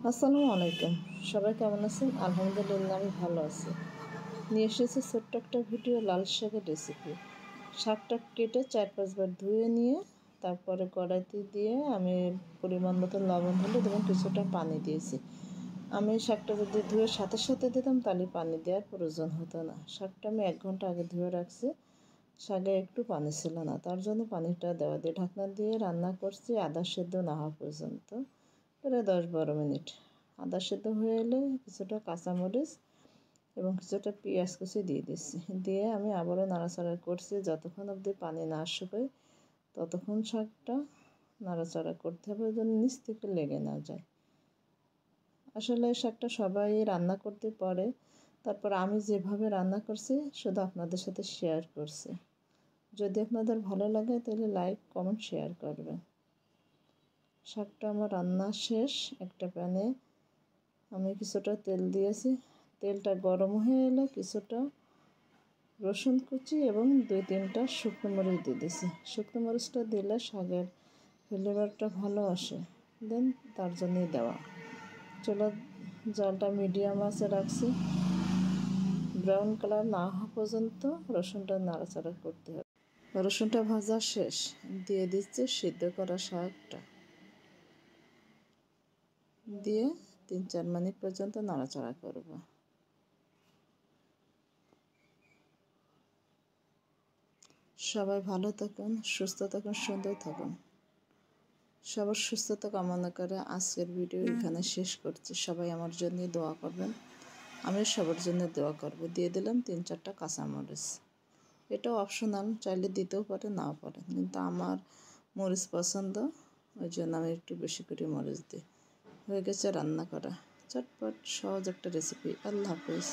আসসালামু আলাইকুম। সবাই কেমন আছেন? আলহামদুলিল্লাহ আমি ভালো আছি। নিয়ে এসেছি ছোট্ট একটা ভিডিও, লাল শাকের রেসিপি। শাকটা কেটে 4-5 বার ধুয়ে নিয়ে তারপরে কড়াইতে দিয়ে আমি পরিমাণ মতো লবণ, হলুদ এবং কিছুটা পানি দিয়েছি। আমি শাকটা যদি ধুয়ে সাথে সাথে দিতাম তাহলে পানি দেওয়ার প্রয়োজন হতো না। শাকটা আমি 1 ঘন্টা আগে ধুয়ে রাখছি। শাকে একটু পানি ছিল না, তার জন্য পানিটা দেওয়া দিয়ে ঢাকনা দিয়ে রান্না করছি আদা সেদ্ধ না হওয়া পর্যন্ত, প্রায় 10-12 মিনিট। আদা সেদ্ধ হয়ে এলে কিছুটা কাঁচামরিচ এবং কিছুটা পেঁয়াজ কুচি দিয়ে দিচ্ছি। দিয়ে আমি আবারও নাড়াচাড়া করছি যতক্ষণ অবধি পানি না শুকায়, ততক্ষণ শাকটা নাড়াচাড়া করতে হবে যেন নিচ থেকে লেগে না যায়। আসলে শাকটা সবাই রান্না করতে পারে, তারপর আমি যেভাবে রান্না করছি শুধু আপনাদের সাথে শেয়ার করছি। যদি আপনাদের ভালো লাগে তাহলে লাইক, কমেন্ট, শেয়ার করবেন। শাকটা আমার রান্না শেষ। একটা প্যানে আমি কিছুটা তেল দিয়েছি। তেলটা গরম হয়ে এলে কিছুটা রসুন কুচি এবং 2-3টা শুকনো মরিচ দিয়ে দিয়েছি। শুকনো মরিচটা দিলে শাকের ফ্লেভারটা ভালো আসে, দেন তার জন্যই দেওয়া। চুলার জালটা মিডিয়াম আঁচে রাখছি। ব্রাউন কালার না হওয়া পর্যন্ত রসুনটা নাড়াচাড়া করতে হবে। রসুনটা ভাজা শেষ, দিয়ে দিচ্ছি সিদ্ধ করা শাকটা, দিয়ে 3-4 মিনিট পর্যন্ত নাড়াচাড়া করব। সবাই ভালো থাকুন, সুস্থ থাকুন, সুন্দর থাকুন। সবার সুস্থতা কামনা করে আজকের ভিডিও এখানে শেষ করছি। সবাই আমার জন্য দোয়া করবেন, আমি সবার জন্য দোয়া করব। দিয়ে দিলাম 3-4টা কাঁচামরিচ। এটা অপশনাল, চাইলে দিতেও পারে নাও পারে, কিন্তু আমার মরিচ পছন্দ, ওই জন্য আমি একটু বেশি করে মরিচ দিই। হয়ে গেছে রান্না করা চটপট সহজ একটা রেসিপি। আল্লাহ হাফেজ।